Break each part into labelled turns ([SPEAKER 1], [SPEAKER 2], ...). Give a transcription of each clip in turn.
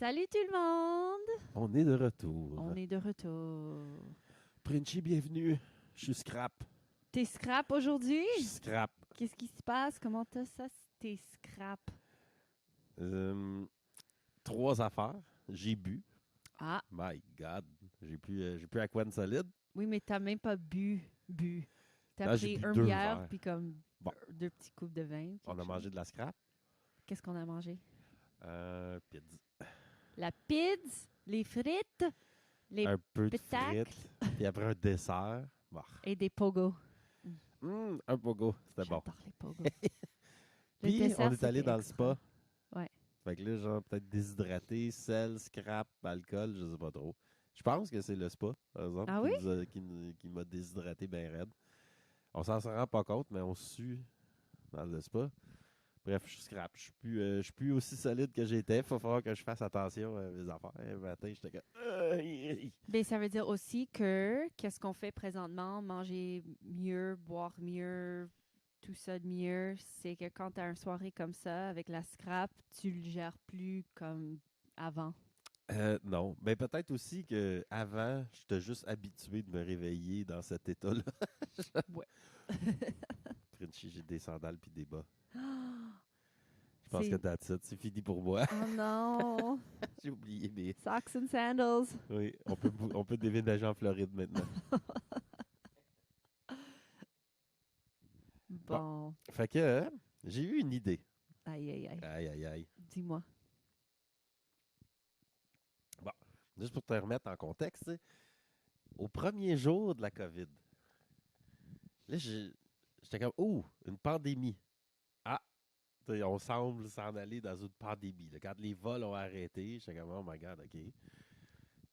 [SPEAKER 1] Salut tout le monde!
[SPEAKER 2] On est de retour.
[SPEAKER 1] On est de retour.
[SPEAKER 2] Princi, bienvenue. Je suis scrap.
[SPEAKER 1] T'es scrap aujourd'hui?
[SPEAKER 2] Je suis scrap.
[SPEAKER 1] Qu'est-ce qui se passe? Comment t'as ça? T'es scrap.
[SPEAKER 2] 3 affaires. J'ai bu.
[SPEAKER 1] Ah,
[SPEAKER 2] My God. J'ai plus Aquan solide.
[SPEAKER 1] oui, mais t'as même pas bu. T'as
[SPEAKER 2] Non, j'ai
[SPEAKER 1] pris
[SPEAKER 2] bu
[SPEAKER 1] un
[SPEAKER 2] 2
[SPEAKER 1] bière,
[SPEAKER 2] verres.
[SPEAKER 1] puis comme
[SPEAKER 2] Bon.
[SPEAKER 1] 2 petits coupes de vin.
[SPEAKER 2] On a mangé de la scrap.
[SPEAKER 1] Qu'est-ce qu'on a mangé?
[SPEAKER 2] Pizza.
[SPEAKER 1] La pizza, les frites, les
[SPEAKER 2] Un peu de
[SPEAKER 1] pétacles.
[SPEAKER 2] frites. Puis après un dessert. Bah.
[SPEAKER 1] et des pogos.
[SPEAKER 2] Un pogo. C'était bon.
[SPEAKER 1] J'adore les pogos.
[SPEAKER 2] Puis
[SPEAKER 1] dessert,
[SPEAKER 2] on est allé
[SPEAKER 1] c'était
[SPEAKER 2] dans le
[SPEAKER 1] extra.
[SPEAKER 2] spa.
[SPEAKER 1] Ouais.
[SPEAKER 2] Fait que là, genre, peut-être déshydraté, sel, scrap, alcool, je sais pas trop. Je pense que c'est le spa, par exemple,
[SPEAKER 1] Ah oui?
[SPEAKER 2] qui m'a déshydraté bien raide. On s'en rend pas compte, mais on sue dans le spa. Bref, je suis scrap. Je suis plus aussi solide que j'étais. Il va falloir que je fasse attention à mes affaires. Le matin, j'étais comme...
[SPEAKER 1] Ben, ça veut dire aussi que qu'est-ce qu'on fait présentement, manger mieux, boire mieux, tout ça de mieux, c'est que quand tu as une soirée comme ça avec la scrap, tu le gères plus comme avant.
[SPEAKER 2] Non, mais peut-être aussi que avant, j'étais juste habitué de me réveiller dans cet état-là.
[SPEAKER 1] Ouais.
[SPEAKER 2] Frenchy, j'ai des sandales puis des bas. Je pense que
[SPEAKER 1] C'est...
[SPEAKER 2] that's it. C'est fini pour moi.
[SPEAKER 1] Oh non!
[SPEAKER 2] J'ai oublié mes...
[SPEAKER 1] Socks and sandals.
[SPEAKER 2] Oui, on peut déménager en Floride maintenant.
[SPEAKER 1] Bon.
[SPEAKER 2] Fait que j'ai eu une idée.
[SPEAKER 1] Aïe, aïe, aïe.
[SPEAKER 2] Aïe, aïe, aïe.
[SPEAKER 1] Dis-moi.
[SPEAKER 2] Bon, juste pour te remettre en contexte, tu sais, au premier jour de la COVID, là, j'étais comme, oh, une pandémie. Ah, tu sais, on semble s'en aller dans une pandémie. Là. Quand les vols ont arrêté, j'étais comme, oh my God, OK.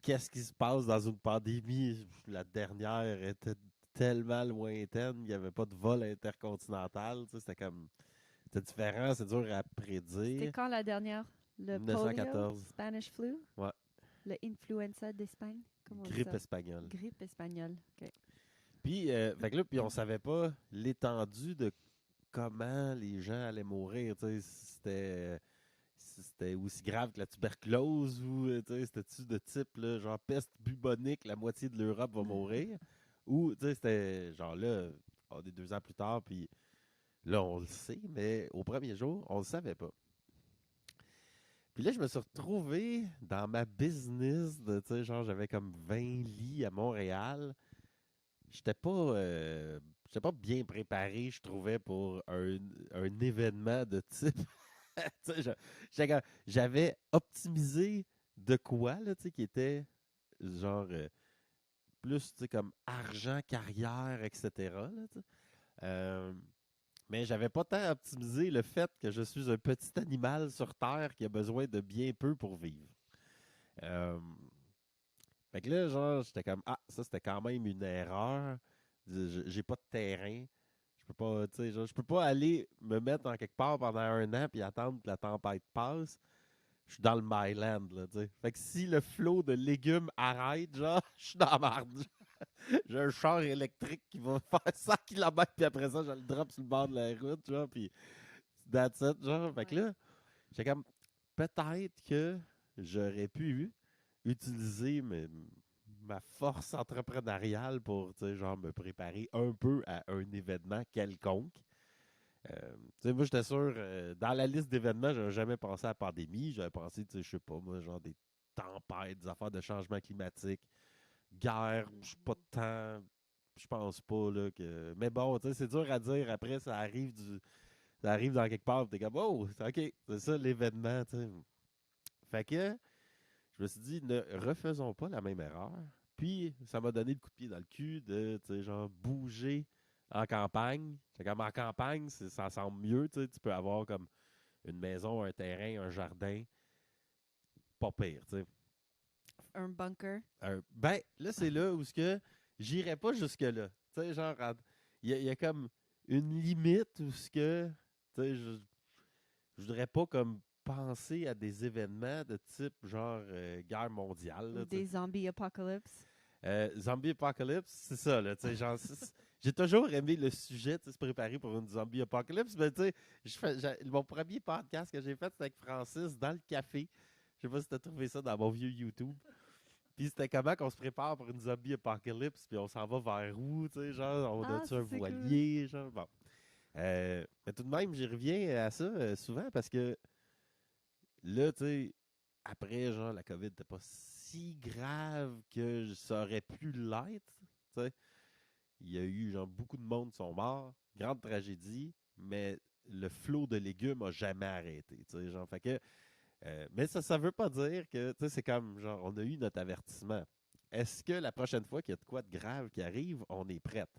[SPEAKER 2] Qu'est-ce qui se passe dans une pandémie? La dernière était tellement lointaine, il n'y avait pas de vol intercontinental. Tu sais, c'était comme, c'était différent, c'est dur à
[SPEAKER 1] C'était
[SPEAKER 2] prédire.
[SPEAKER 1] quand la dernière? Le
[SPEAKER 2] 1914.
[SPEAKER 1] polio? Spanish flu?
[SPEAKER 2] Ouais.
[SPEAKER 1] Le influenza d'Espagne? Comment on dit
[SPEAKER 2] Grippe
[SPEAKER 1] ça?
[SPEAKER 2] espagnole.
[SPEAKER 1] Grippe espagnole. OK.
[SPEAKER 2] Puis, fait que là, puis on savait pas l'étendue de comment les gens allaient mourir. Tu sais, si c'était aussi grave que la tuberculose ou tu sais, c'était-tu de type là, genre peste bubonique, la moitié de l'Europe va mourir. Ou tu sais, c'était genre là, on est 2 ans plus tard, puis là, on le sait, mais au premier jour, on le savait pas. Puis là, je me suis retrouvé dans ma business de, tu sais, genre, j'avais comme 20 lits à Montréal. J'étais pas bien préparé, je trouvais, pour un événement de type. Tu sais, j'avais optimisé de quoi, là, tu sais, qui était genre plus, tu sais, comme argent, carrière, etc. Là, tu sais. Mais j'avais pas tant optimisé le fait que je suis un petit animal sur Terre qui a besoin de bien peu pour vivre. Euh, Fait que là, genre, j'étais comme, ah, ça, c'était quand même une erreur. J'ai pas de terrain. Je peux pas, tu sais, genre, je peux pas aller me mettre en quelque part pendant un an puis attendre que la tempête passe. Je suis dans le Myland, là, tu sais. Fait que si le flot de légumes arrête, genre, je suis dans la marde. J'ai un char électrique qui va faire 100 km puis après ça, je le drop sur le bord de la route, genre, puis that's it, genre. Fait que là, j'étais comme, peut-être que j'aurais pu utiliser ma force entrepreneuriale pour, tu sais, genre, me préparer un peu à un événement quelconque. Tu sais, moi, j'étais sûr, dans la liste d'événements, j'avais jamais pensé à la pandémie. J'avais pensé, tu sais, je sais pas, moi, genre des tempêtes, des affaires de changement climatique, guerre, je sais pas de temps, je pense pas, là, que... Mais bon, tu sais, c'est dur à dire. Après, ça arrive dans quelque part, t'es comme, oh, OK, c'est ça l'événement, tu sais. Fait que, je me suis dit, ne refaisons pas la même erreur. Puis, ça m'a donné le coup de pied dans le cul de, tu sais, genre, bouger en campagne. C'est comme en campagne, ça semble mieux, tu sais. Tu peux avoir comme une maison, un terrain, un jardin. Pas pire, tu sais.
[SPEAKER 1] Un bunker.
[SPEAKER 2] Ben, là, c'est là où ce que j'irais pas jusque-là. Tu sais, genre, il y a comme une limite où ce que, tu sais, je voudrais pas comme penser à des événements de type genre guerre mondiale.
[SPEAKER 1] Ou
[SPEAKER 2] Là, tu sais.
[SPEAKER 1] des zombies apocalypse.
[SPEAKER 2] Zombie Apocalypse, c'est ça, là, tu sais, genre, j'ai toujours aimé le sujet, tu sais, se préparer pour une Zombie Apocalypse, mais tu sais, mon premier podcast que j'ai fait, c'était avec Francis dans le café, Je sais pas si t'as trouvé ça dans mon vieux YouTube. Puis c'était comment qu'on se prépare pour une zombie apocalypse, puis on s'en va vers où, tu sais, genre, on
[SPEAKER 1] Ah,
[SPEAKER 2] a-tu
[SPEAKER 1] ça,
[SPEAKER 2] un
[SPEAKER 1] c'est cool.
[SPEAKER 2] voilier, genre, bon. Mais tout de même, j'y reviens à ça souvent parce que là, tu sais, après, genre, la COVID n'était pas si grave que ça aurait pu l'être, tu sais. Il y a eu, genre, beaucoup de monde qui sont morts, grande tragédie, mais le flot de légumes a jamais arrêté, tu sais, genre, fait que mais ça veut pas dire que, tu sais, c'est comme, genre, on a eu notre avertissement. Est-ce que la prochaine fois qu'il y a de quoi de grave qui arrive, on est prête?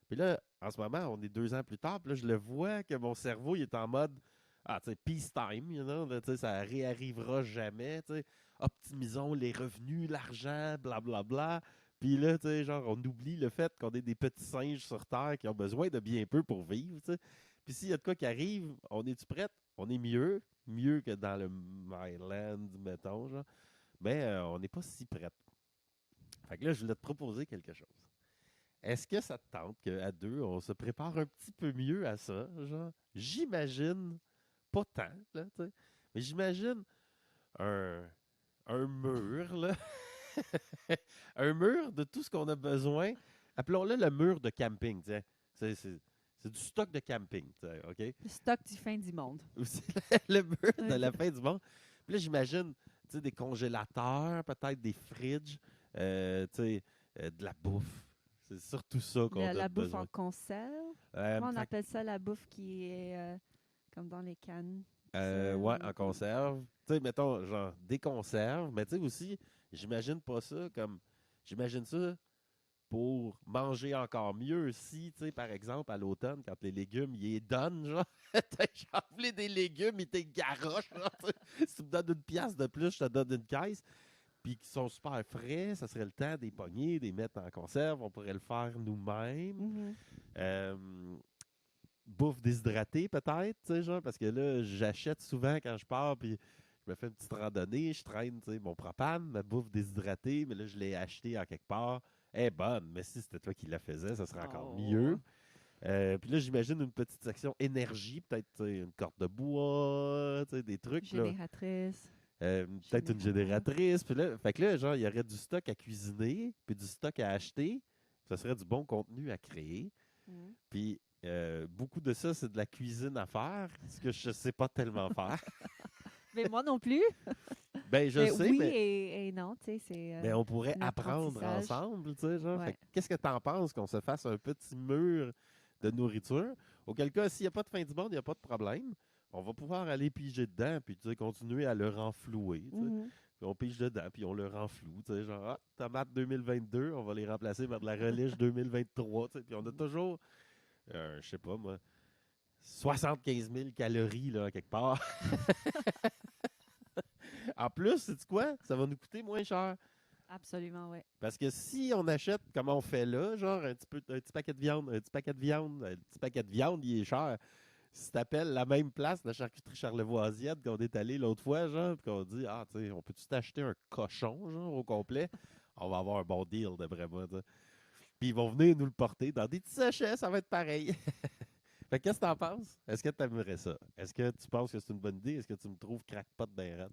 [SPEAKER 2] Puis là, en ce moment, on est 2 ans plus tard, puis là, je le vois que mon cerveau, il est en mode, ah, tu sais, peace time, là, tu sais, ça réarrivera jamais, tu sais, optimisons les revenus, l'argent, blablabla. Puis là, tu sais, genre, on oublie le fait qu'on est des petits singes sur Terre qui ont besoin de bien peu pour vivre, tu sais. Puis s'il y a de quoi qui arrive, on est-tu prête? On est mieux que dans le Myland, mettons, genre. Mais on n'est pas si prête. Fait que là, je voulais te proposer quelque chose. Est-ce que ça te tente qu'à deux, on se prépare un petit peu mieux à ça? Genre, j'imagine, pas tant, là, tu sais, mais j'imagine un, un mur, là. Un mur de tout ce qu'on a besoin. Appelons-le le mur de camping, tiens. C'est du stock de camping, tu sais, OK?
[SPEAKER 1] Le stock du fin du monde.
[SPEAKER 2] Ou c'est le mur de la
[SPEAKER 1] OK.
[SPEAKER 2] fin du monde. Puis là, j'imagine, tu sais, des congélateurs, peut-être des fridges, tu sais, de la bouffe. C'est surtout ça qu'on a
[SPEAKER 1] La bouffe en
[SPEAKER 2] besoin.
[SPEAKER 1] conserve. Comment on
[SPEAKER 2] Fait
[SPEAKER 1] appelle ça, la bouffe qui est comme dans les cannes?
[SPEAKER 2] ouais,
[SPEAKER 1] Sel,
[SPEAKER 2] en conserve. Tu sais, mettons, genre, des conserves. Mais tu sais aussi, j'imagine pas ça comme. J'imagine ça pour manger encore mieux si, tu sais, par exemple, à l'automne, quand les légumes, ils les donnent, genre, t'as enlevé des légumes, ils te garochent, genre, tu sais. Si tu me donnes une pièce de plus, je te donne une caisse, puis qui sont super frais, ça serait le temps des pogner, des mettre en conserve, on pourrait le faire nous-mêmes.
[SPEAKER 1] Mhm.
[SPEAKER 2] Euh, Bouffe déshydratée, peut-être, tu sais, genre, parce que là, j'achète souvent quand je pars, puis je me fais une petite randonnée, je traîne, tu sais, mon propane, ma bouffe déshydratée, mais là, je l'ai acheté en quelque part. Elle est bonne, mais si c'était toi qui la faisais, ça serait encore
[SPEAKER 1] Oh,
[SPEAKER 2] mieux. Puis là, j'imagine une petite section énergie, peut-être tu sais, une corde de bois, tu sais, des trucs, là.
[SPEAKER 1] génératrice.
[SPEAKER 2] Peut-être une
[SPEAKER 1] Générateur.
[SPEAKER 2] génératrice. Puis là, fait que là, genre, il y aurait du stock à cuisiner, puis du stock à acheter. Ça serait du bon contenu à créer.
[SPEAKER 1] Mhm.
[SPEAKER 2] Puis beaucoup de ça, c'est de la cuisine à faire, ce que je sais pas tellement faire.
[SPEAKER 1] Mais moi non plus.
[SPEAKER 2] Ben, je
[SPEAKER 1] Mais
[SPEAKER 2] sais,
[SPEAKER 1] oui et non, tu sais, c'est
[SPEAKER 2] mais on pourrait
[SPEAKER 1] un
[SPEAKER 2] apprendre
[SPEAKER 1] apprentissage.
[SPEAKER 2] ensemble, tu sais, genre. Fait
[SPEAKER 1] Ouais.
[SPEAKER 2] que qu'est-ce que t'en penses qu'on se fasse un petit mur de nourriture? Auquel cas, s'il n'y a pas de fin du monde, il n'y a pas de problème. On va pouvoir aller piger dedans, puis tu sais, continuer à le renflouer, tu sais.
[SPEAKER 1] Mhm.
[SPEAKER 2] Puis on pige dedans, puis on le renfloue, tu sais, genre, ah, tomate 2022, on va les remplacer par de la reliche 2023, tu sais. Puis on a toujours, je sais pas moi, 75 000 calories, là, quelque part. En plus, sais-tu quoi? Ça va nous coûter moins cher.
[SPEAKER 1] Absolument, ouais.
[SPEAKER 2] Parce que si on achète, comme on fait là, genre un petit paquet de viande, un petit paquet de viande, un petit paquet de viande, il est cher. Si t'appelles la même place, la charcuterie charlevoisienne qu'on est allé l'autre fois, genre, puis qu'on dit, ah, tu sais, on peut-tu t'acheter un cochon, genre, au complet? On va avoir un bon deal, d'après moi, tu sais. Puis ils vont venir nous le porter dans des petits sachets, ça va être pareil. Fait que qu'est-ce que t'en penses? Est-ce que t'aimerais ça? Est-ce que tu penses que c'est une bonne idée? Est-ce que tu me trouves crackpot ben raide?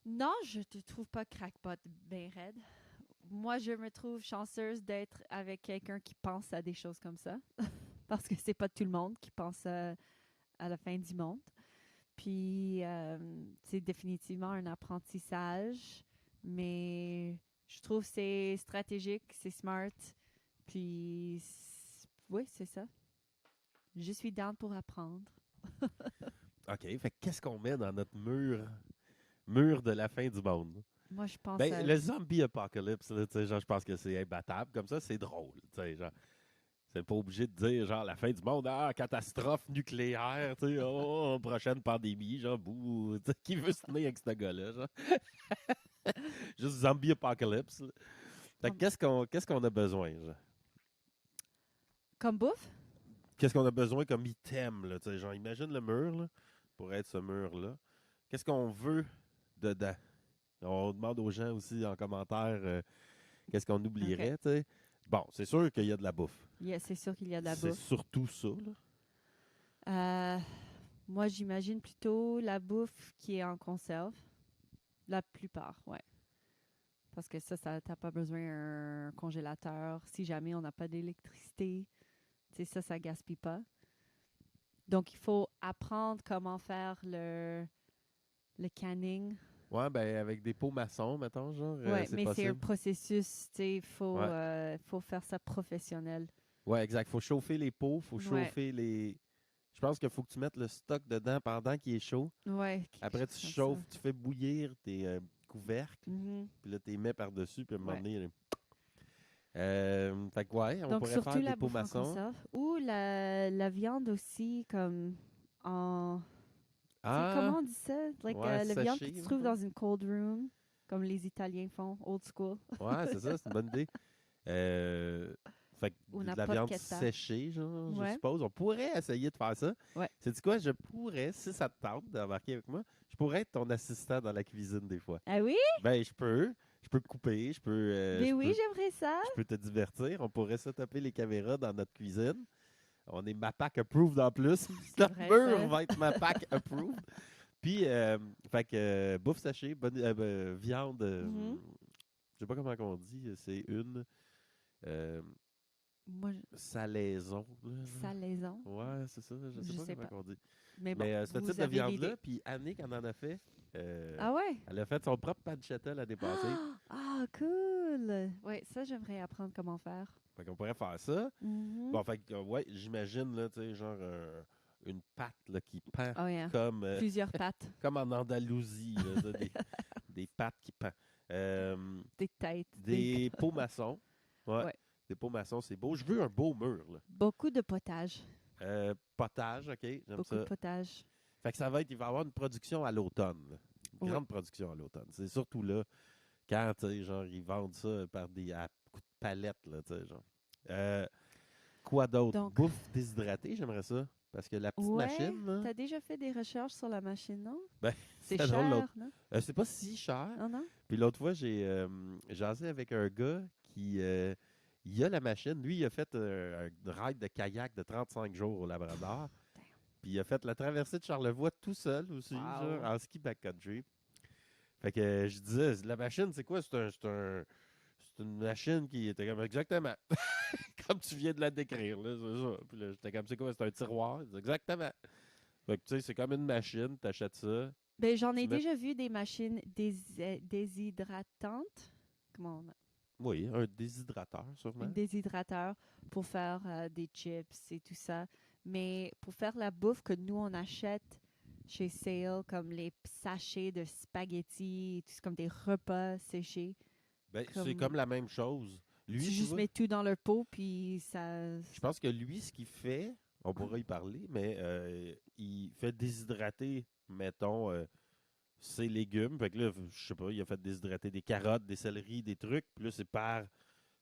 [SPEAKER 1] Non, je te trouve pas crackpot bien raide. Moi, je me trouve chanceuse d'être avec quelqu'un qui pense à des choses comme ça. Parce que c'est pas tout le monde qui pense à la fin du monde. Puis, c'est définitivement un apprentissage, mais je trouve que c'est stratégique, c'est smart. Puis, oui, c'est ça. Je suis down pour apprendre.
[SPEAKER 2] OK, fait que qu'est-ce qu'on met dans notre mur de la fin du monde?
[SPEAKER 1] Moi, je pense
[SPEAKER 2] Ben,
[SPEAKER 1] à...
[SPEAKER 2] le zombie apocalypse, là, tu sais, genre, je pense que c'est imbattable. Comme ça, c'est drôle. Tu sais, genre, c'est pas obligé de dire, genre, la fin du monde, ah, catastrophe nucléaire, tu sais, oh, prochaine pandémie, genre, bouh, tu sais, qui veut se tenir avec ce gars-là, genre? Juste zombie apocalypse. Là. Fait que
[SPEAKER 1] Comme,
[SPEAKER 2] qu'est-ce qu'on a besoin, genre?
[SPEAKER 1] comme bouffe?
[SPEAKER 2] Qu'est-ce qu'on a besoin comme item, là, tu sais, genre, imagine le mur, là, pour être ce mur-là. Qu'est-ce qu'on veut dedans? On demande aux gens aussi en commentaire qu'est-ce qu'on
[SPEAKER 1] OK.
[SPEAKER 2] oublierait, tu sais. Bon, c'est sûr qu'il y a de la bouffe.
[SPEAKER 1] C'est sûr qu'il y a de la
[SPEAKER 2] C'est
[SPEAKER 1] bouffe.
[SPEAKER 2] surtout ça, là.
[SPEAKER 1] Euh, Moi, j'imagine plutôt la bouffe qui est en conserve. La plupart, ouais. Parce que ça t'as pas besoin d'un congélateur. Si jamais on n'a pas d'électricité, tu sais, ça gaspille pas. Donc, il faut apprendre comment faire le canning.
[SPEAKER 2] Ouais, ben avec des pots maçons, mettons, genre,
[SPEAKER 1] Ouais,
[SPEAKER 2] c'est
[SPEAKER 1] mais c'est un
[SPEAKER 2] possible.
[SPEAKER 1] processus, tu sais,
[SPEAKER 2] Ouais.
[SPEAKER 1] faut faire ça professionnel.
[SPEAKER 2] Ouais, exact. Faut chauffer les pots, faut
[SPEAKER 1] Ouais,
[SPEAKER 2] chauffer les. Je pense qu'il faut que tu mettes le stock dedans pendant qu'il est chaud.
[SPEAKER 1] ouais, quelque
[SPEAKER 2] Après, tu
[SPEAKER 1] chose comme ça.
[SPEAKER 2] chauffes, tu fais bouillir tes couvercles,
[SPEAKER 1] Mhm.
[SPEAKER 2] puis là, tu les mets par-dessus, puis à un moment
[SPEAKER 1] Ouais.
[SPEAKER 2] donné, fait que ouais, on
[SPEAKER 1] Donc,
[SPEAKER 2] pourrait
[SPEAKER 1] surtout
[SPEAKER 2] faire des
[SPEAKER 1] la
[SPEAKER 2] pots
[SPEAKER 1] bouffe en
[SPEAKER 2] maçons.
[SPEAKER 1] conserve. Ou la viande aussi, comme en... Tu sais,
[SPEAKER 2] Ah,
[SPEAKER 1] comment on dit ça? Like,
[SPEAKER 2] ouais,
[SPEAKER 1] la viande que
[SPEAKER 2] séché,
[SPEAKER 1] tu trouves
[SPEAKER 2] mettons.
[SPEAKER 1] dans une cold room, comme les Italiens font, old school.
[SPEAKER 2] Ouais, c'est ça, c'est une bonne idée. Euh, fait que
[SPEAKER 1] Ou
[SPEAKER 2] de la viande
[SPEAKER 1] porchetta.
[SPEAKER 2] séchée, genre, je
[SPEAKER 1] Ouais,
[SPEAKER 2] suppose. On pourrait essayer de faire ça.
[SPEAKER 1] ouais.
[SPEAKER 2] Sais-tu quoi? Je pourrais, si ça te tente d'embarquer avec moi, je pourrais être ton assistant dans la cuisine des fois.
[SPEAKER 1] Ah oui?
[SPEAKER 2] Ben, je peux. Je peux couper,
[SPEAKER 1] Ben oui, j'aimerais ça.
[SPEAKER 2] je peux te divertir. On pourrait se taper les caméras dans notre cuisine. On est MAPAC approved en plus.
[SPEAKER 1] C'est
[SPEAKER 2] Notre
[SPEAKER 1] vrai,
[SPEAKER 2] mur
[SPEAKER 1] ça.
[SPEAKER 2] va être MAPAC approved. Puis, fait que bouffe séchée, viande,
[SPEAKER 1] Mhm.
[SPEAKER 2] je sais pas comment on dit, c'est une euh,
[SPEAKER 1] Moi,
[SPEAKER 2] salaison. Là, genre.
[SPEAKER 1] salaison,
[SPEAKER 2] Ouais, c'est ça, je sais
[SPEAKER 1] je
[SPEAKER 2] pas
[SPEAKER 1] sais
[SPEAKER 2] comment
[SPEAKER 1] pas.
[SPEAKER 2] on dit.
[SPEAKER 1] Mais bon,
[SPEAKER 2] Mais ce type
[SPEAKER 1] vous
[SPEAKER 2] de
[SPEAKER 1] avez
[SPEAKER 2] viande-là,
[SPEAKER 1] l'idée.
[SPEAKER 2] puis Annick en a fait. euh,
[SPEAKER 1] Ah ouais?
[SPEAKER 2] Elle a fait son propre pancetta l'année passée.
[SPEAKER 1] Ah, cool! Ouais, ça, j'aimerais apprendre comment faire.
[SPEAKER 2] Fait qu'on pourrait faire ça.
[SPEAKER 1] Mhm.
[SPEAKER 2] Bon, fait que, ouais, j'imagine, là, tu sais, genre une pâte là, qui pend
[SPEAKER 1] Oh yeah.
[SPEAKER 2] comme,
[SPEAKER 1] Plusieurs pattes,
[SPEAKER 2] comme en Andalousie, là, ça, des pâtes qui pendent.
[SPEAKER 1] des têtes,
[SPEAKER 2] Des pots maçons. Ouais,
[SPEAKER 1] Ouais.
[SPEAKER 2] des pots maçons, c'est beau. Je veux un beau mur, là.
[SPEAKER 1] Beaucoup de potage.
[SPEAKER 2] Potage, OK, j'aime
[SPEAKER 1] Beaucoup de
[SPEAKER 2] ça.
[SPEAKER 1] potage.
[SPEAKER 2] Fait que il va y avoir une production à l'automne. Là. Une
[SPEAKER 1] Oui.
[SPEAKER 2] grande production à l'automne. C'est surtout là, quand, tu sais, genre, ils vendent ça à coups de palette, là, tu sais, genre. Euh, Quoi d'autre?
[SPEAKER 1] Donc,
[SPEAKER 2] Bouffe déshydratée, j'aimerais ça. Parce que la petite
[SPEAKER 1] ouais,
[SPEAKER 2] machine, là,
[SPEAKER 1] t'as déjà fait des recherches sur la machine, non?
[SPEAKER 2] ben,
[SPEAKER 1] C'est
[SPEAKER 2] c'était drôle l'autre.
[SPEAKER 1] cher, non?
[SPEAKER 2] C'est pas si cher.
[SPEAKER 1] Non, non?
[SPEAKER 2] Puis l'autre fois, j'ai jasé avec un gars qui il a la machine. Lui, il a fait un ride de kayak de 35 jours au Labrador. Puis il a fait la traversée de Charlevoix tout seul aussi, genre,
[SPEAKER 1] Wow.
[SPEAKER 2] en ski backcountry. Fait que je disais, la machine, c'est quoi? C'est une machine qui était comme exactement comme tu viens de la décrire. Là, c'est ça. Puis là, j'étais comme, c'est quoi? C'est un tiroir? Il dit, exactement. Fait que tu sais, c'est comme une machine, t'achètes ça.
[SPEAKER 1] Ben, j'en
[SPEAKER 2] Tu
[SPEAKER 1] ai
[SPEAKER 2] mets,
[SPEAKER 1] déjà vu des machines déshydratantes. Comment on a?
[SPEAKER 2] oui, un déshydrateur,
[SPEAKER 1] Un
[SPEAKER 2] sûrement.
[SPEAKER 1] déshydrateur pour faire des chips et tout ça. Mais pour faire la bouffe que nous, on achète chez Sale, comme les sachets de spaghettis, tout, comme des repas séchés,
[SPEAKER 2] Ben, c'est
[SPEAKER 1] comme
[SPEAKER 2] comme la même chose.
[SPEAKER 1] tu
[SPEAKER 2] Lui, tu
[SPEAKER 1] juste
[SPEAKER 2] vois,
[SPEAKER 1] mets tout dans le pot, puis ça...
[SPEAKER 2] je pense que lui, ce qu'il fait, on pourra y parler, mais il fait déshydrater, mettons, ses légumes. Fait que là, je sais pas, il a fait déshydrater des carottes, des céleris, des trucs. Puis là, c'est par.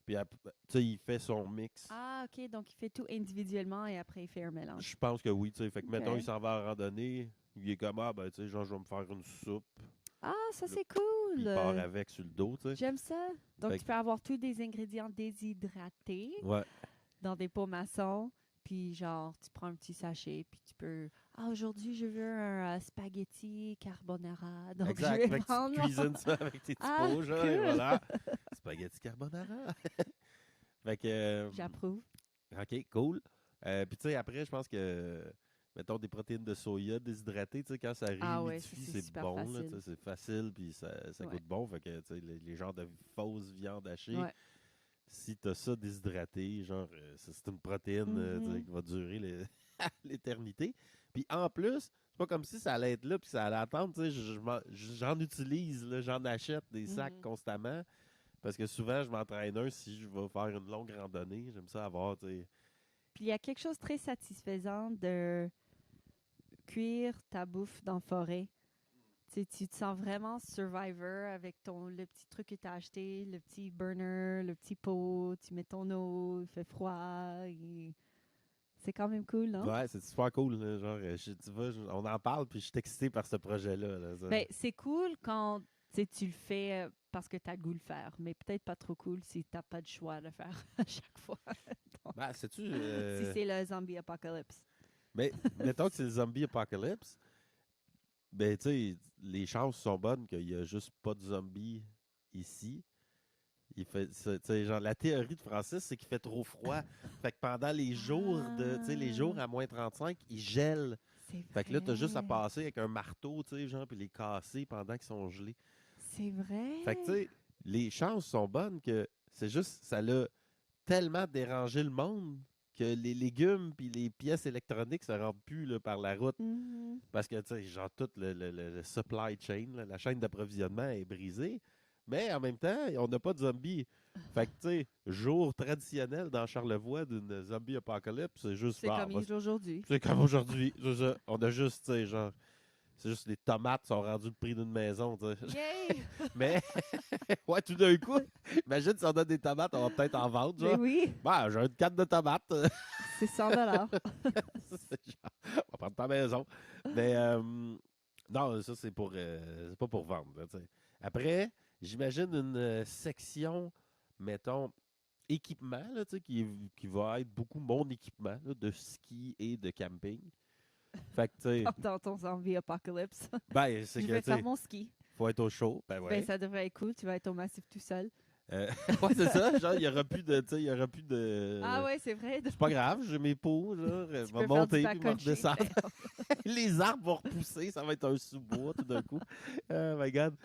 [SPEAKER 2] Puis, tu sais, il fait son mix.
[SPEAKER 1] Ah, OK, donc il fait tout individuellement et après il fait un mélange.
[SPEAKER 2] Je pense que oui, tu sais. Fait que,
[SPEAKER 1] OK.
[SPEAKER 2] mettons, il s'en va en randonnée. Il est comme, ah, ben, tu sais, genre, je vais me faire une soupe.
[SPEAKER 1] Ah, ça
[SPEAKER 2] Là,
[SPEAKER 1] c'est
[SPEAKER 2] puis
[SPEAKER 1] cool!
[SPEAKER 2] il part avec sur le dos, tu sais.
[SPEAKER 1] J'aime ça. Donc
[SPEAKER 2] Fait
[SPEAKER 1] tu
[SPEAKER 2] que,
[SPEAKER 1] peux avoir tous des ingrédients déshydratés
[SPEAKER 2] ouais,
[SPEAKER 1] dans des pots maçons, puis genre tu prends un petit sachet, puis tu peux... Ah, aujourd'hui je veux un spaghetti carbonara, donc je
[SPEAKER 2] exact.
[SPEAKER 1] vais
[SPEAKER 2] Fait que tu
[SPEAKER 1] prendre...
[SPEAKER 2] cuisines ça avec tes petits
[SPEAKER 1] Ah,
[SPEAKER 2] pots, genre, et
[SPEAKER 1] cool!
[SPEAKER 2] voilà. Spaghetti carbonara. Fait que,
[SPEAKER 1] J'approuve.
[SPEAKER 2] OK, cool. Puis, tu sais, après, je pense que, mettons, des protéines de soya déshydratées, tu sais, quand ça
[SPEAKER 1] Ah ouais, ça,
[SPEAKER 2] réhumidifie,
[SPEAKER 1] c'est
[SPEAKER 2] c'est
[SPEAKER 1] super
[SPEAKER 2] bon, là, tu
[SPEAKER 1] facile.
[SPEAKER 2] sais, c'est facile, puis ça
[SPEAKER 1] Ouais.
[SPEAKER 2] goûte bon. Fait que, tu sais, les genres de fausses viandes hachées,
[SPEAKER 1] Ouais.
[SPEAKER 2] si t'as ça déshydraté, genre, c'est une protéine, tu sais,
[SPEAKER 1] Mhm.
[SPEAKER 2] qui va durer l'éternité. Puis, en plus, c'est pas comme si ça allait être là, puis ça allait attendre, tu sais, j'en utilise, là, j'en achète des sacs
[SPEAKER 1] Mhm.
[SPEAKER 2] constamment. Parce que souvent, je m'entraîne si je vais faire une longue randonnée. J'aime ça avoir, tu sais.
[SPEAKER 1] Puis il y a quelque chose de très satisfaisant de cuire ta bouffe dans la forêt. Tu sais, tu te sens vraiment survivor avec le petit truc que tu as acheté, le petit burner, le petit pot, tu mets ton eau, il fait froid. C'est quand même cool, non?
[SPEAKER 2] Ouais, c'est super cool. Là, genre, tu vois, on en parle, puis je suis excité par ce projet-là. Là, ça.
[SPEAKER 1] Ben, c'est cool quand tu le fais parce que tu as le goût de le faire, mais peut-être pas trop cool si tu n'as pas de choix de le faire à chaque fois. Donc,
[SPEAKER 2] Ben, sais-tu.
[SPEAKER 1] si c'est le zombie apocalypse.
[SPEAKER 2] Mais mettons que c'est le zombie apocalypse. Ben, tu sais, les chances sont bonnes qu'il n'y a juste pas de zombies ici. Tu sais, genre, la théorie de Francis, c'est qu'il fait trop froid. Fait que pendant les jours tu sais, les jours à moins 35, il gèle.
[SPEAKER 1] C'est
[SPEAKER 2] Fait que là, t'as juste à
[SPEAKER 1] vrai.
[SPEAKER 2] passer avec un marteau, tu sais, genre, puis les casser pendant qu'ils sont gelés.
[SPEAKER 1] C'est vrai.
[SPEAKER 2] Fait que, tu sais, les chances sont bonnes que c'est juste, ça l'a tellement dérangé le monde que les légumes puis les pièces électroniques se rendent plus là, par la route.
[SPEAKER 1] Mhm.
[SPEAKER 2] Parce que, tu sais, genre, tout le supply chain, là, la chaîne d'approvisionnement est brisée. Mais en même temps, on n'a pas de zombies. Fait que, tu sais, jour traditionnel dans Charlevoix d'une zombie apocalypse, c'est juste
[SPEAKER 1] C'est
[SPEAKER 2] fort.
[SPEAKER 1] comme il est aujourd'hui.
[SPEAKER 2] C'est comme aujourd'hui. C'est ça. On a juste, tu sais, genre, c'est juste les tomates sont rendues le prix d'une maison, tu sais.
[SPEAKER 1] Yay!
[SPEAKER 2] Mais, ouais, tout d'un coup, imagine si on a des tomates, on va peut-être en vendre,
[SPEAKER 1] Mais
[SPEAKER 2] genre.
[SPEAKER 1] oui,
[SPEAKER 2] Bah, j'ai une canne de tomates.
[SPEAKER 1] c'est 100 $.
[SPEAKER 2] C'est genre, on va prendre ta maison. Mais, non, ça, c'est pas pour vendre, là, tu sais. Après, j'imagine une section, mettons, équipement, là, tu sais, qui va être beaucoup mon équipement là, de ski et de camping. Fait que, tu sais,
[SPEAKER 1] Dans ton zombie apocalypse.
[SPEAKER 2] ben, c'est
[SPEAKER 1] Je
[SPEAKER 2] que,
[SPEAKER 1] vais
[SPEAKER 2] tu sais,
[SPEAKER 1] faire mon ski.
[SPEAKER 2] faut être au chaud. Ben, ouais.
[SPEAKER 1] Ben, ça devrait être cool. Tu vas être au massif tout seul.
[SPEAKER 2] Ouais, c'est ça. Genre, il n'y aura plus de. Tu sais, il y aura plus de.
[SPEAKER 1] Ah ouais, c'est vrai.
[SPEAKER 2] C'est pas grave, j'ai mes pots, genre. Je
[SPEAKER 1] Tu
[SPEAKER 2] vais
[SPEAKER 1] peux faire du
[SPEAKER 2] monter puis me
[SPEAKER 1] backcountry.
[SPEAKER 2] redescendre. Les arbres vont repousser, ça va être un sous-bois tout d'un coup. Oh my god.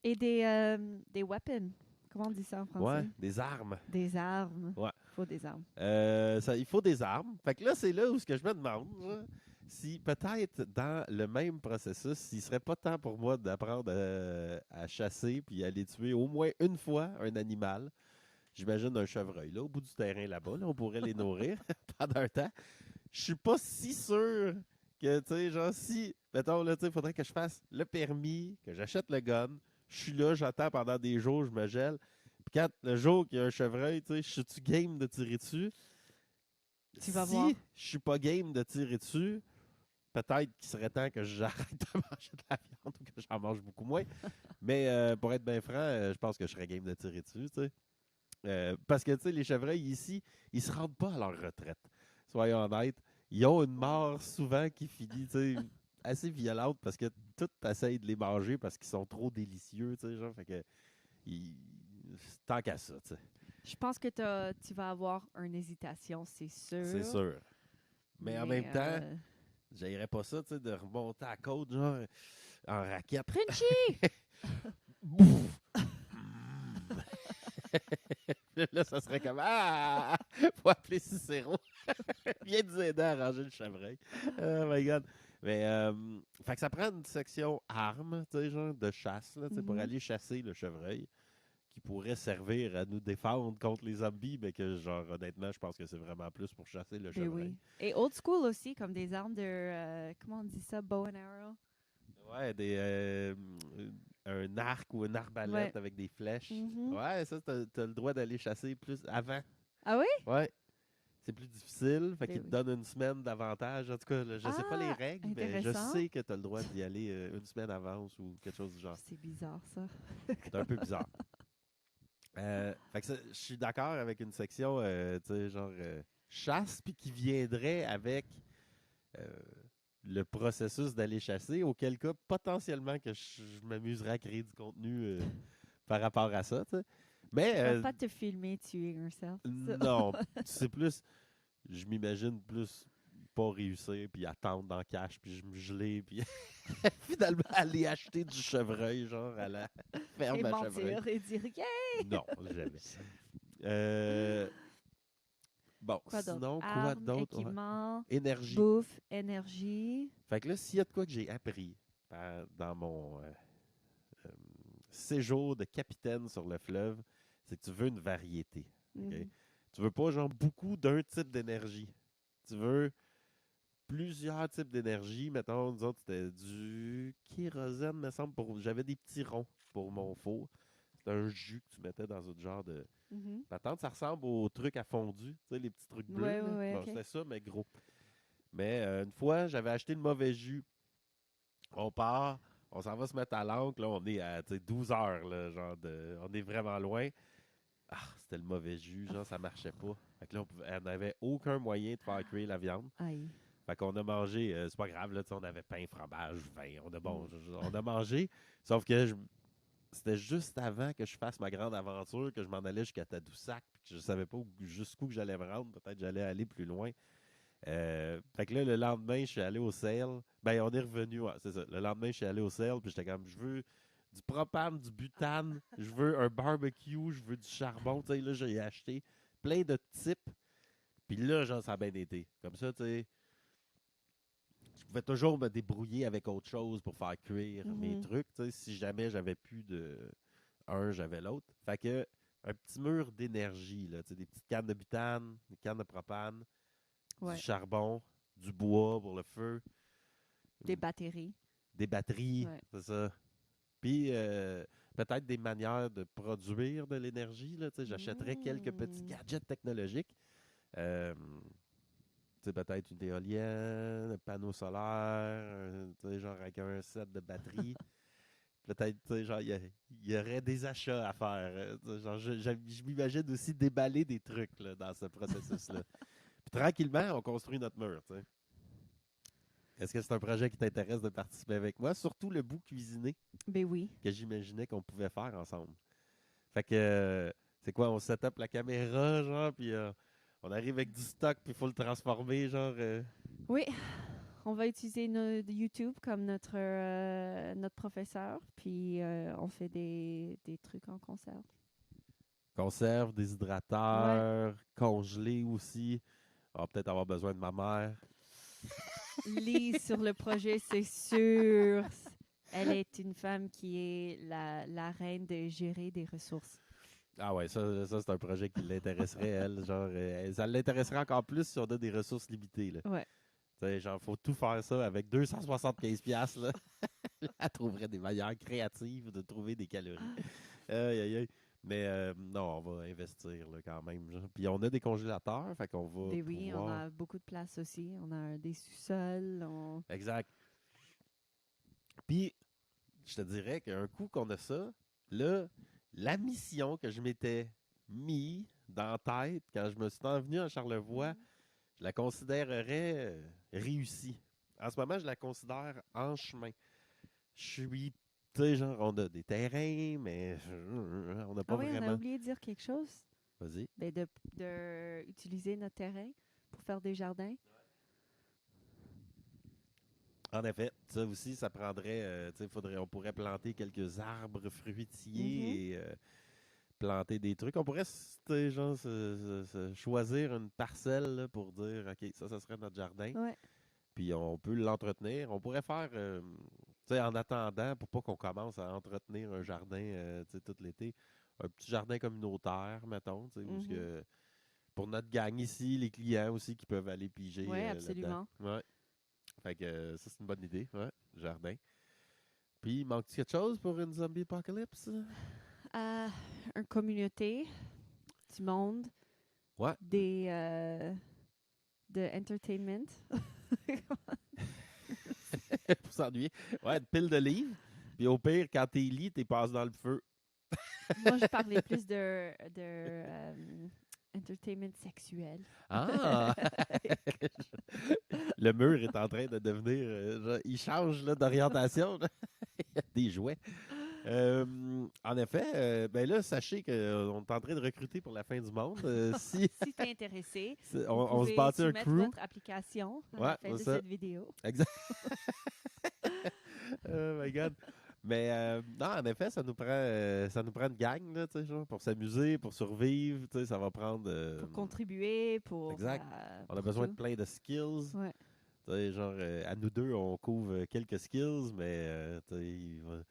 [SPEAKER 1] Et des weapons. Comment on dit ça en
[SPEAKER 2] Ouais,
[SPEAKER 1] français?
[SPEAKER 2] des armes.
[SPEAKER 1] Des armes.
[SPEAKER 2] Ouais.
[SPEAKER 1] Il faut des armes.
[SPEAKER 2] Il faut des armes. Fait que là, c'est là où ce que je me demande, là, si peut-être dans le même processus, il serait pas temps pour moi d'apprendre à chasser puis aller tuer au moins une fois un animal. J'imagine un chevreuil, là, au bout du terrain là-bas. Là, on pourrait les nourrir pendant un temps. Je suis pas si sûr que, tu sais, genre, si, mettons, là, tu sais, il faudrait que je fasse le permis, que j'achète le gun. Je suis là, j'attends pendant des jours, je me gèle. Puis quand le jour qu'il y a un chevreuil, tu sais, je suis-tu game de tirer dessus?
[SPEAKER 1] Tu vas
[SPEAKER 2] Si
[SPEAKER 1] voir.
[SPEAKER 2] je suis pas game de tirer dessus, peut-être qu'il serait temps que j'arrête de manger de la viande ou que j'en mange beaucoup moins. Mais pour être bien franc, je pense que je serais game de tirer dessus, tu sais. Parce que, tu sais, les chevreuils ici, ils se rendent pas à leur retraite. Soyons honnêtes. Ils ont une mort souvent qui finit, tu sais, assez violente parce que tout essaye de les manger parce qu'ils sont trop délicieux, tu sais, genre. Fait que, ils- tant qu'à ça, tu sais.
[SPEAKER 1] Je pense que tu vas avoir une hésitation, c'est sûr.
[SPEAKER 2] C'est sûr. Mais en même temps,
[SPEAKER 1] euh,
[SPEAKER 2] j'aimerais pas ça, tu sais, de remonter à la côte, genre, en raquette.
[SPEAKER 1] Frenchy!
[SPEAKER 2] Bouf! Là, ça serait comme Ah! Faut appeler Cicéron. Viens nous aider à ranger le chevreuil. Oh my god. Mais, fait que ça prend une section armes, tu sais, genre de chasse, là, tu sais, pour
[SPEAKER 1] Mhm.
[SPEAKER 2] aller chasser le chevreuil, qui pourrait servir à nous défendre contre les zombies, mais que, genre, honnêtement, je pense que c'est vraiment plus pour chasser le
[SPEAKER 1] Ben
[SPEAKER 2] chevreuil.
[SPEAKER 1] oui. Et old school aussi, comme des armes de, comment on dit ça, bow and arrow.
[SPEAKER 2] Ouais, un arc ou une arbalète
[SPEAKER 1] Ouais.
[SPEAKER 2] avec des flèches.
[SPEAKER 1] Mhm.
[SPEAKER 2] Ouais, ça, t'as le droit d'aller chasser plus avant.
[SPEAKER 1] Ah oui?
[SPEAKER 2] Ouais. C'est plus difficile, fait
[SPEAKER 1] Ben
[SPEAKER 2] qu'il te
[SPEAKER 1] oui.
[SPEAKER 2] donne une semaine d'avantage. En tout cas, là, je sais pas les
[SPEAKER 1] Ah,
[SPEAKER 2] règles, mais je
[SPEAKER 1] intéressant.
[SPEAKER 2] sais que tu as le droit d'y aller une semaine avance ou quelque chose du genre.
[SPEAKER 1] C'est bizarre, ça.
[SPEAKER 2] C'est un peu bizarre. Fait que je suis d'accord avec une section, tu sais, genre chasse, puis qui viendrait avec euh, le processus d'aller chasser, auquel cas, potentiellement, que je m'amuserais à créer du contenu par rapport à ça, tu sais. Mais
[SPEAKER 1] Tu vas pas te filmer tuer yourself. ça.
[SPEAKER 2] non, c'est plus, je m'imagine plus pas réussir, puis attendre dans le cash, puis je me geler, puis finalement aller acheter du chevreuil, genre à la ferme
[SPEAKER 1] Et
[SPEAKER 2] à chevreuil.
[SPEAKER 1] mentir et dire, yeah!
[SPEAKER 2] Non, jamais. Euh, bon,
[SPEAKER 1] Quoi d'autre?
[SPEAKER 2] sinon, quoi
[SPEAKER 1] Armes,
[SPEAKER 2] d'autre? Ouais.
[SPEAKER 1] équipements,
[SPEAKER 2] Énergie.
[SPEAKER 1] bouffe, énergie.
[SPEAKER 2] Fait que là, s'il y a de quoi que j'ai appris dans mon euh, séjour de capitaine sur le fleuve, c'est que tu veux une variété. OK?
[SPEAKER 1] Mhm.
[SPEAKER 2] Tu veux pas, genre, beaucoup d'un type d'énergie. Tu veux plusieurs types d'énergie. Mettons, nous autres, c'était du kérosène, me semble. J'avais des petits ronds pour mon four. C'était un jus que tu mettais dans un genre de
[SPEAKER 1] Mhm.
[SPEAKER 2] patente. Ça ressemble aux trucs à fondu, tu sais, les petits trucs bleus.
[SPEAKER 1] Ouais,
[SPEAKER 2] là.
[SPEAKER 1] ouais, ouais,
[SPEAKER 2] Bon,
[SPEAKER 1] ok.
[SPEAKER 2] c'était ça, mais gros. Mais une fois, j'avais acheté le mauvais jus. On part, on s'en va se mettre à l'ancre. Là, on est à 12 heures, là, genre on est vraiment loin. Ah, c'était le mauvais jus, genre, ça marchait pas. Fait que là, on n'avait aucun moyen de faire cuire la viande.
[SPEAKER 1] Aïe.
[SPEAKER 2] Fait qu'on a mangé, c'est pas grave, là, tu sais, on avait pain, fromage, vin, on a mangé, sauf que c'était juste avant que je fasse ma grande aventure que je m'en allais jusqu'à Tadoussac, puis que je savais pas jusqu'où que j'allais me rendre, peut-être que j'allais aller plus loin. Fait que là, le lendemain, je suis allé au sale. Ben, on est revenu, ouais, c'est ça. Le lendemain, je suis allé au sale, puis j'étais comme, je veux du propane, du butane, je veux un barbecue, je veux du charbon. Tu sais, là, j'ai acheté plein de types. Puis là, genre, ça a bien été. Comme ça, tu sais, je pouvais toujours me débrouiller avec autre chose pour faire cuire mes
[SPEAKER 1] Mhm.
[SPEAKER 2] trucs. Tu sais, si jamais j'avais plus de un, j'avais l'autre. Fait que, un petit mur d'énergie, là, tu sais, des petites cannes de butane, des cannes de propane, du
[SPEAKER 1] Ouais.
[SPEAKER 2] charbon, du bois pour le feu,
[SPEAKER 1] Des batteries.
[SPEAKER 2] des batteries,
[SPEAKER 1] Ouais.
[SPEAKER 2] c'est ça. Puis peut-être des manières de produire de l'énergie. Là, tu sais, j'achèterais quelques petits
[SPEAKER 1] Mm.
[SPEAKER 2] gadgets technologiques. Euh, tu sais, peut-être une éolienne, un panneau solaire, tu sais, genre avec un set de batteries. Peut-être, tu sais, genre, il y aurait des achats à faire. Tu sais, genre, je m'imagine aussi déballer des trucs là, dans ce processus-là. Puis tranquillement, on construit notre mur, tu sais. Est-ce que c'est un projet qui t'intéresse de participer avec moi? Surtout le bout cuisiné
[SPEAKER 1] Ben oui.
[SPEAKER 2] que j'imaginais qu'on pouvait faire ensemble. Fait que, c'est quoi, on set up la caméra, genre, puis on arrive avec du stock, puis il faut le transformer, genre.
[SPEAKER 1] Oui, on va utiliser YouTube comme notre professeur, puis on fait des trucs en conserve.
[SPEAKER 2] Conserve,
[SPEAKER 1] Ouais.
[SPEAKER 2] déshydrateurs, congelé aussi. On va peut-être avoir besoin de ma mère.
[SPEAKER 1] Lise sur le projet, c'est sûr. Elle est une femme qui est la reine de gérer des ressources.
[SPEAKER 2] Ah ouais, ça c'est un projet qui l'intéresserait, elle. Genre, ça l'intéresserait encore plus si on a des ressources limitées, là.
[SPEAKER 1] Ouais.
[SPEAKER 2] Tu sais, genre, faut tout faire ça avec 275 piastres, là. Elle trouverait des manières créatives de trouver des calories. Aïe, aïe, aïe. Mais non, on va investir là, quand même. Genre. Puis on a des congélateurs, fait qu'on va
[SPEAKER 1] Ben oui, on
[SPEAKER 2] pouvoir.
[SPEAKER 1] a beaucoup de place aussi. On a des sous-sols.
[SPEAKER 2] Exact. Puis je te dirais qu'un coup qu'on a ça, là, la mission que je m'étais mis dans la tête quand je me suis envenu à Charlevoix, je la considérerais réussie. En ce moment, je la considère en chemin. Je suis, tu sais, genre, on a des terrains, mais on n'a
[SPEAKER 1] Ah
[SPEAKER 2] pas
[SPEAKER 1] oui, on a
[SPEAKER 2] vraiment.
[SPEAKER 1] oublié de dire quelque chose.
[SPEAKER 2] Vas-y.
[SPEAKER 1] Ben de utiliser notre terrain pour faire des jardins.
[SPEAKER 2] En effet, ça aussi, ça prendrait, tu sais, on pourrait planter quelques arbres
[SPEAKER 1] Mhm.
[SPEAKER 2] fruitiers et planter des trucs. On pourrait, tu sais, genre, choisir une parcelle là, pour dire, OK, ça serait notre jardin.
[SPEAKER 1] Ouais.
[SPEAKER 2] Puis on peut l'entretenir. On pourrait faire, tu sais, en attendant, pour pas qu'on commence à entretenir un jardin, tu sais, tout l'été, un petit jardin communautaire, mettons, tu sais, où ce
[SPEAKER 1] Mhm.
[SPEAKER 2] que, pour notre gang ici, les clients aussi qui peuvent aller piger
[SPEAKER 1] Ouais,
[SPEAKER 2] là-dedans.
[SPEAKER 1] absolument.
[SPEAKER 2] Ouais. Fait que ça, c'est une bonne idée, ouais, jardin. Puis, il manque quelque chose pour une zombie apocalypse?
[SPEAKER 1] Une communauté du monde,
[SPEAKER 2] Ouais.
[SPEAKER 1] de entertainment.
[SPEAKER 2] Pour s'ennuyer. Ouais, une pile de livres. Puis au pire, quand t'es lit, t'es passes dans le feu.
[SPEAKER 1] Moi, je parlais plus de entertainment sexuel.
[SPEAKER 2] Ah! Le mur est en train de devenir. Il change là, d'orientation. Là. Il y a des jouets. En effet, ben là, sachez qu'on est en train de recruter pour la fin du monde. Si
[SPEAKER 1] Si tu es intéressé, vous
[SPEAKER 2] on se
[SPEAKER 1] pouvez
[SPEAKER 2] bâtit un
[SPEAKER 1] soumettre
[SPEAKER 2] crew.
[SPEAKER 1] votre application à la
[SPEAKER 2] Ouais,
[SPEAKER 1] fin
[SPEAKER 2] c'est
[SPEAKER 1] de
[SPEAKER 2] ça.
[SPEAKER 1] cette vidéo.
[SPEAKER 2] Exact. Oh my God. Mais non, en effet, ça nous prend une gang là, tu sais, genre, pour s'amuser, pour survivre. Tu sais, ça va prendre.
[SPEAKER 1] Pour contribuer,
[SPEAKER 2] Exact. On a
[SPEAKER 1] pour
[SPEAKER 2] besoin de
[SPEAKER 1] tout.
[SPEAKER 2] plein de skills.
[SPEAKER 1] Ouais.
[SPEAKER 2] Tu sais, genre, à nous deux, on couvre quelques skills, mais tu sais,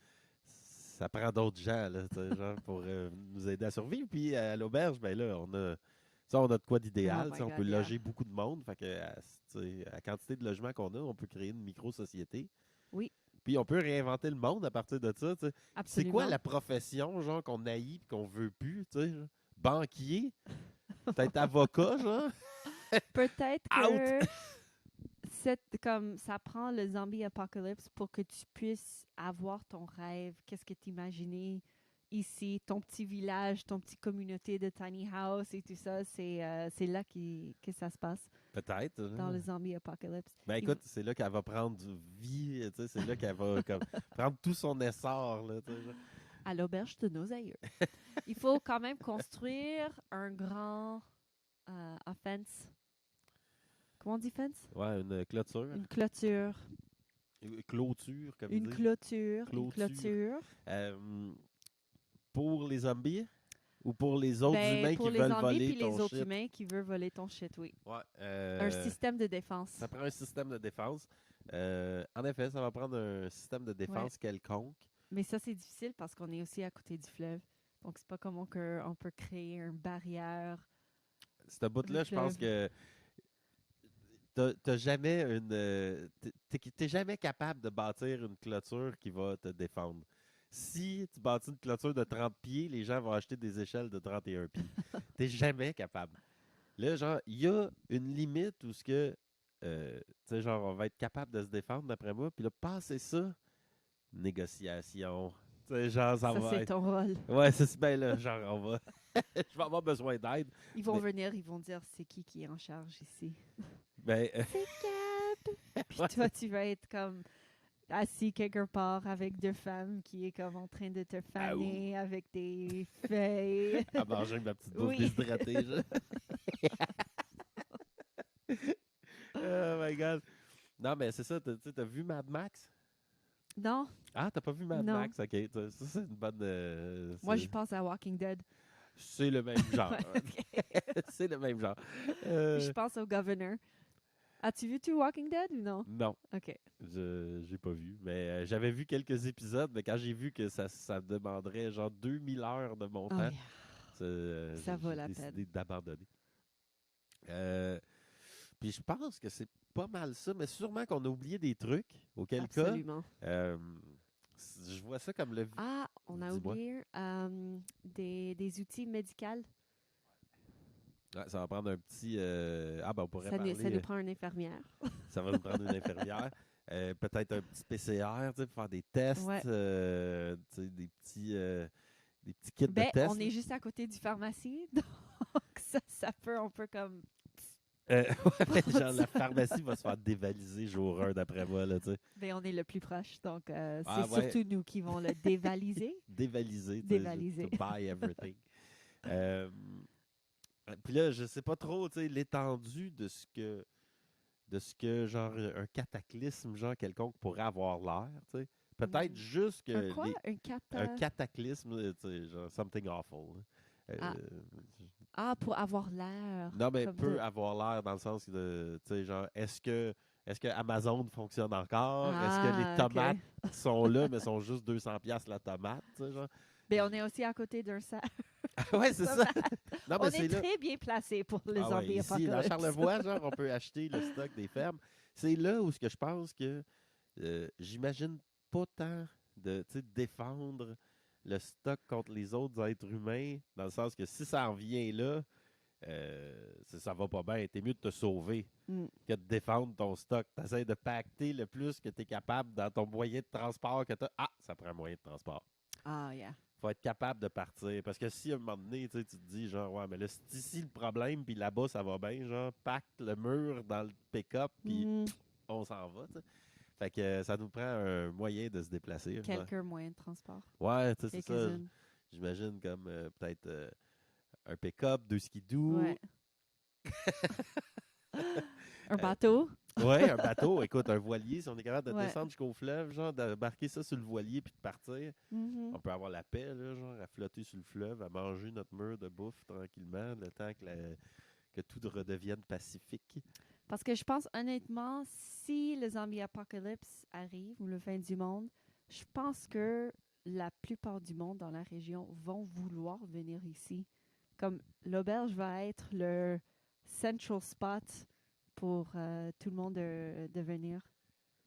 [SPEAKER 2] ça prend d'autres gens là, tu sais, genre, pour nous aider à survivre. Puis à l'auberge, ben là, on a de quoi
[SPEAKER 1] Oh
[SPEAKER 2] d'idéal. Tu
[SPEAKER 1] my
[SPEAKER 2] sais, on peut
[SPEAKER 1] God, yeah.
[SPEAKER 2] loger beaucoup de monde. Fait que, tu sais, à la quantité de logements qu'on a, on peut créer une micro-société.
[SPEAKER 1] Oui,
[SPEAKER 2] Puis on peut réinventer le monde à partir de ça. Tu sais. C'est quoi
[SPEAKER 1] absolument.
[SPEAKER 2] la profession, genre, qu'on haït et qu'on veut plus, tu sais? Genre? Banquier? Peut-être avocat, genre?
[SPEAKER 1] Peut-être
[SPEAKER 2] Out!
[SPEAKER 1] que comme ça prend le zombie apocalypse pour que tu puisses avoir ton rêve. Qu'est-ce que tu imaginais ici, ton petit village, ton petite communauté de tiny house et tout ça, c'est là que ça se passe
[SPEAKER 2] Peut-être.
[SPEAKER 1] dans le zombie apocalypse.
[SPEAKER 2] Ben écoute, c'est là qu'elle va prendre vie, tu sais, c'est là qu'elle va comme, prendre tout son essor, là, tu sais, genre.
[SPEAKER 1] À l'auberge de nos aïeux. Il faut quand même construire un grand offense. Comment on dit fence?
[SPEAKER 2] Ouais, une clôture.
[SPEAKER 1] Une clôture.
[SPEAKER 2] Clôture, comme
[SPEAKER 1] Une
[SPEAKER 2] ils disent.
[SPEAKER 1] clôture. Une clôture.
[SPEAKER 2] Pour les zombies ou pour les autres humains
[SPEAKER 1] pour
[SPEAKER 2] qui
[SPEAKER 1] les
[SPEAKER 2] veulent
[SPEAKER 1] zombies
[SPEAKER 2] voler
[SPEAKER 1] puis
[SPEAKER 2] ton
[SPEAKER 1] les autres
[SPEAKER 2] shit?
[SPEAKER 1] humains qui veulent voler ton shit, oui.
[SPEAKER 2] Ouais,
[SPEAKER 1] Un système de défense.
[SPEAKER 2] ça prend un système de défense. En effet, ça va prendre un système de défense quelconque.
[SPEAKER 1] Mais ça, c'est difficile parce qu'on est aussi à côté du fleuve. Donc, c'est pas comme on peut créer une barrière.
[SPEAKER 2] Cette bout-là, je pense que t'as jamais t'es jamais capable de bâtir une clôture qui va te défendre. Si tu bâtis une clôture de 30 pieds, les gens vont acheter des échelles de 31 pieds. T'es jamais capable. Là, genre, il y a une limite où ce que, tu sais, genre, on va être capable de se défendre, d'après moi. Puis là, passer ça, négociation. Tu sais, genre, ça va
[SPEAKER 1] c'est
[SPEAKER 2] être...
[SPEAKER 1] ton rôle.
[SPEAKER 2] Ouais, c'est bien là, genre, on va... Je vais avoir besoin d'aide.
[SPEAKER 1] Ils vont venir, ils vont dire c'est qui est en charge ici.
[SPEAKER 2] Ben,
[SPEAKER 1] C'est Cap! Puis toi, tu vas être comme assis quelque part avec deux femmes qui est comme en train de te faner avec des feuilles.
[SPEAKER 2] à manger ma petite bouffe
[SPEAKER 1] Oui.
[SPEAKER 2] déshydratée. Oh my God. Non, mais c'est ça, t'as vu Mad Max?
[SPEAKER 1] Non,
[SPEAKER 2] Ah, t'as pas vu Mad
[SPEAKER 1] Non.
[SPEAKER 2] Max? OK, ça, c'est une bonne...
[SPEAKER 1] moi je pense à Walking Dead.
[SPEAKER 2] C'est le même genre.
[SPEAKER 1] Ok.
[SPEAKER 2] C'est le même genre.
[SPEAKER 1] Je pense au Governor. As-tu vu tout Walking Dead ou non?
[SPEAKER 2] Non,
[SPEAKER 1] OK.
[SPEAKER 2] j'ai pas vu. Mais j'avais vu quelques épisodes, mais quand j'ai vu que ça demanderait genre 2000 heures de mon temps,
[SPEAKER 1] Ça vaut la
[SPEAKER 2] j'ai décidé d'abandonner. Puis je pense que c'est pas mal ça, mais sûrement qu'on a oublié des trucs. Auquel
[SPEAKER 1] Absolument.
[SPEAKER 2] cas, je vois ça comme le...
[SPEAKER 1] Ah, on a
[SPEAKER 2] Dis-moi.
[SPEAKER 1] oublié des outils médicaux.
[SPEAKER 2] Ouais, ça va prendre un petit... on pourrait
[SPEAKER 1] Ça
[SPEAKER 2] parler...
[SPEAKER 1] nous prend une infirmière.
[SPEAKER 2] Ça va nous prendre une infirmière. Peut-être un petit PCR, tu sais, pour faire des tests.
[SPEAKER 1] Ouais.
[SPEAKER 2] Tu sais, des petits kits de tests.
[SPEAKER 1] On est juste à côté du pharmacie, donc on peut comme...
[SPEAKER 2] Ouais, genre, la pharmacie va se faire dévaliser jour 1 d'après moi, là, tu sais.
[SPEAKER 1] Ben, on est le plus proche, donc c'est
[SPEAKER 2] ouais.
[SPEAKER 1] surtout nous qui vont le dévaliser.
[SPEAKER 2] Dévaliser. tu sais,
[SPEAKER 1] Dévaliser.
[SPEAKER 2] To buy everything. Puis là, je sais pas trop, tu sais, l'étendue de ce que, genre, un cataclysme, genre, quelconque pourrait avoir l'air, tu sais. Peut-être juste que...
[SPEAKER 1] Un quoi?
[SPEAKER 2] Un cataclysme, tu sais, genre, something awful.
[SPEAKER 1] Pour avoir l'air.
[SPEAKER 2] Non, mais
[SPEAKER 1] comme
[SPEAKER 2] peut avoir l'air dans le sens de, tu sais, genre, est-ce que Amazon fonctionne encore? Est-ce que les tomates sont là, mais sont juste 200$ la tomate, tu sais, genre?
[SPEAKER 1] Ben, on est aussi à côté d'un sac.
[SPEAKER 2] Ouais, c'est ça. Non,
[SPEAKER 1] On
[SPEAKER 2] mais
[SPEAKER 1] est très bien placé pour les zombies
[SPEAKER 2] ici,
[SPEAKER 1] apocalypse.
[SPEAKER 2] dans Charlevoix, genre, on peut acheter le stock des fermes. C'est là où ce que je pense que j'imagine pas tant de, tu sais, défendre le stock contre les autres êtres humains, dans le sens que si ça en vient là, ça va pas bien. T'es mieux de te sauver que de défendre ton stock. T'essaies de pacter le plus que tu es capable dans ton moyen de transport que tu as. Ah, ça prend un moyen de transport.
[SPEAKER 1] Ah, yeah.
[SPEAKER 2] Faut être capable de partir. Parce que si à un moment donné, tu te dis, genre, ouais, mais là, c'est ici le problème, puis là-bas, ça va bien, genre, pacte le mur dans le pick-up, puis on s'en va, tu sais. Fait que ça nous prend un moyen de se déplacer.
[SPEAKER 1] Quelques moyens de transport.
[SPEAKER 2] Ouais, tu sais, c'est ça.
[SPEAKER 1] Quelques-unes.
[SPEAKER 2] J'imagine comme peut-être un pick-up, 2 skidoo.
[SPEAKER 1] Ouais. Un bateau.
[SPEAKER 2] Ouais, un bateau. Écoute, un voilier, si on est capable de
[SPEAKER 1] Ouais.
[SPEAKER 2] descendre jusqu'au fleuve, genre, d'embarquer ça sur le voilier puis de partir,
[SPEAKER 1] Mhm.
[SPEAKER 2] on peut avoir la paix, là, genre, à flotter sur le fleuve, à manger notre mur de bouffe tranquillement, le temps que tout redevienne pacifique.
[SPEAKER 1] Parce que je pense honnêtement, si le zombie apocalypse arrive ou le fin du monde, je pense que la plupart du monde dans la région vont vouloir venir ici. Comme l'auberge va être le central spot pour tout le monde de venir.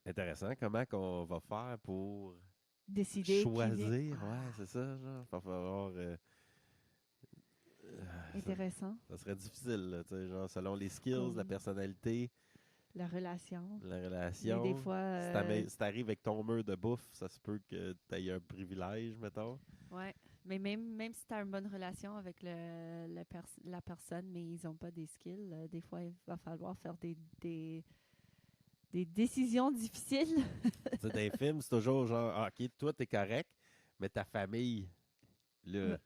[SPEAKER 2] Intéressant. Comment qu'on va faire pour
[SPEAKER 1] Décider.
[SPEAKER 2] choisir?
[SPEAKER 1] Qui vient.
[SPEAKER 2] Ouais, c'est ça, genre. Il va falloir...
[SPEAKER 1] Intéressant.
[SPEAKER 2] Ça serait difficile, là, tu sais, genre, selon les skills, la personnalité,
[SPEAKER 1] La relation.
[SPEAKER 2] la relation.
[SPEAKER 1] Mais des fois,
[SPEAKER 2] Si t'arrives avec ton mur de bouffe, ça se peut que tu aies un privilège, mettons.
[SPEAKER 1] Ouais. Mais même si tu as une bonne relation avec la personne, mais ils n'ont pas des skills, des fois, il va falloir faire des décisions difficiles.
[SPEAKER 2] Tu sais, dans les films, c'est toujours genre, ah, OK, toi, t'es correct, mais ta famille, là,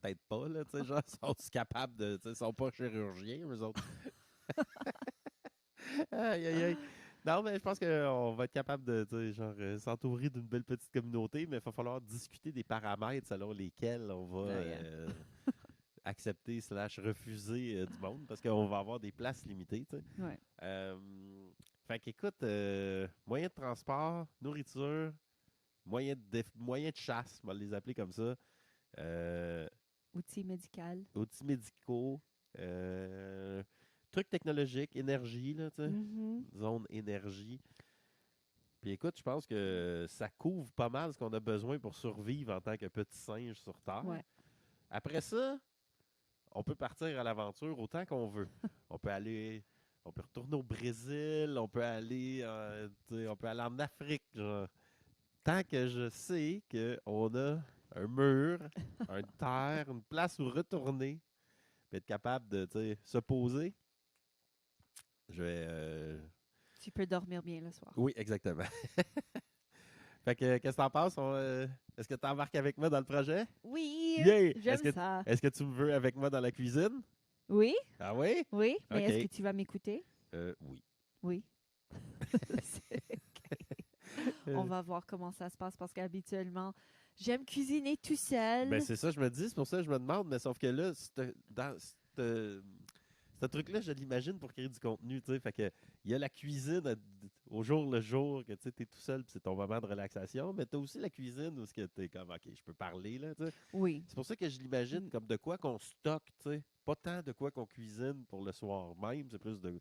[SPEAKER 2] peut-être pas, là, tu sais, genre, sont capables de, tu sais, sont pas chirurgiens, eux autres. Aïe, aïe, aïe. Non, mais je pense qu'on va être capable de, tu sais, genre, s'entourer d'une belle petite communauté, mais il va falloir discuter des paramètres selon lesquels on va accepter slash refuser du monde, parce qu'on va avoir des places limitées, tu sais.
[SPEAKER 1] Ouais.
[SPEAKER 2] Fait qu'écoute, moyen de transport, nourriture, moyen de chasse, on va les appeler comme ça,
[SPEAKER 1] Outils médicaux.
[SPEAKER 2] outils médicaux, trucs technologiques, énergie, là, tu sais,
[SPEAKER 1] Mhm.
[SPEAKER 2] zone énergie. Puis écoute, je pense que ça couvre pas mal ce qu'on a besoin pour survivre en tant que petit singe sur Terre.
[SPEAKER 1] Ouais.
[SPEAKER 2] Après ça, on peut partir à l'aventure autant qu'on veut. On peut aller, on peut retourner au Brésil, on peut aller en Afrique, genre. Tant que je sais qu'on a un mur, une terre, une place où retourner, puis être capable de, tu sais, se poser, je vais.
[SPEAKER 1] Tu peux dormir bien le soir.
[SPEAKER 2] Oui, exactement. Fait que, qu'est-ce que t'en penses? Est-ce que tu embarques avec moi dans le projet?
[SPEAKER 1] Oui,
[SPEAKER 2] Yeah!
[SPEAKER 1] j'aime ça.
[SPEAKER 2] Est-ce que tu me veux avec moi dans la cuisine?
[SPEAKER 1] Oui,
[SPEAKER 2] Ah oui?
[SPEAKER 1] oui, mais
[SPEAKER 2] OK.
[SPEAKER 1] est-ce que tu vas m'écouter?
[SPEAKER 2] Oui.
[SPEAKER 1] Oui. C'est OK. On va voir comment ça se passe parce qu'habituellement, j'aime cuisiner tout seul.
[SPEAKER 2] Ben, c'est ça, je me dis, c'est pour ça que je me demande, mais sauf que là, dans ce truc-là, je l'imagine pour créer du contenu, tu sais. Fait que, il y a la cuisine au jour le jour, que tu sais, t'es tout seul, puis c'est ton moment de relaxation, mais t'as aussi la cuisine où t'es comme, OK, je peux parler, là, tu sais.
[SPEAKER 1] Oui.
[SPEAKER 2] C'est pour ça que je l'imagine comme de quoi qu'on stocke, tu sais. Pas tant de quoi qu'on cuisine pour le soir même, c'est plus de.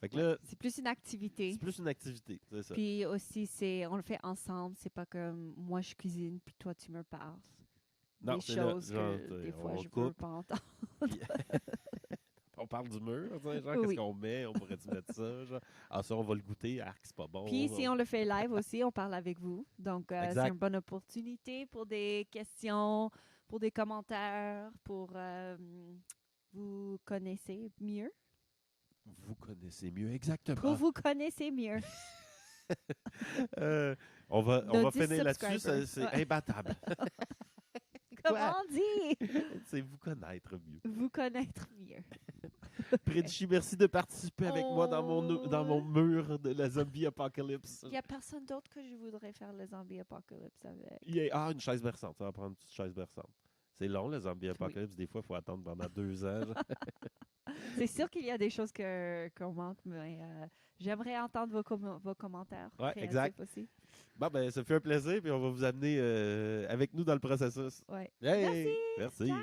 [SPEAKER 2] Fait que
[SPEAKER 1] Ouais.
[SPEAKER 2] là,
[SPEAKER 1] C'est plus une activité.
[SPEAKER 2] c'est plus une activité, c'est ça.
[SPEAKER 1] Puis aussi, on le fait ensemble. C'est pas comme moi je cuisine puis toi tu me parles.
[SPEAKER 2] Non,
[SPEAKER 1] Des
[SPEAKER 2] c'est là,
[SPEAKER 1] choses
[SPEAKER 2] genre,
[SPEAKER 1] que des fois
[SPEAKER 2] on
[SPEAKER 1] je veux
[SPEAKER 2] coupe,
[SPEAKER 1] pas entendre.
[SPEAKER 2] puis on parle du mur, tu sais, genre, qu'est-ce
[SPEAKER 1] Oui.
[SPEAKER 2] qu'on met, on pourrait-tu mettre ça, genre. Ah, ça, on va le goûter, arc, c'est pas bon.
[SPEAKER 1] Puis si on le fait live aussi, on parle avec vous. Donc c'est
[SPEAKER 2] Exact.
[SPEAKER 1] une bonne opportunité pour des questions, pour des commentaires, pour vous connaisser mieux.
[SPEAKER 2] Vous connaissez mieux, exactement.
[SPEAKER 1] Pour vous connaisser mieux.
[SPEAKER 2] On va
[SPEAKER 1] Nos 10
[SPEAKER 2] finir là-dessus,
[SPEAKER 1] subscribers.
[SPEAKER 2] c'est
[SPEAKER 1] Ouais.
[SPEAKER 2] imbattable.
[SPEAKER 1] Comment on dit?
[SPEAKER 2] C'est vous connaître mieux.
[SPEAKER 1] Vous connaître mieux.
[SPEAKER 2] Predichi, merci de participer avec moi dans mon mur de la zombie apocalypse.
[SPEAKER 1] Il n'y a personne d'autre que je voudrais faire le zombie apocalypse avec.
[SPEAKER 2] Ah, une chaise berçante. Ça va prendre une petite chaise berçante. C'est long, le zombie apocalypse. Des fois, il faut attendre pendant 2 ans.
[SPEAKER 1] C'est sûr qu'il y a des choses qu'on manque, mais j'aimerais entendre vos commentaires.
[SPEAKER 2] Ouais,
[SPEAKER 1] créatifs
[SPEAKER 2] exact.
[SPEAKER 1] aussi.
[SPEAKER 2] Bon, ben, ça fait un plaisir, puis on va vous amener avec nous dans le processus.
[SPEAKER 1] Ouais.
[SPEAKER 2] Hey! Merci.
[SPEAKER 1] Ciao!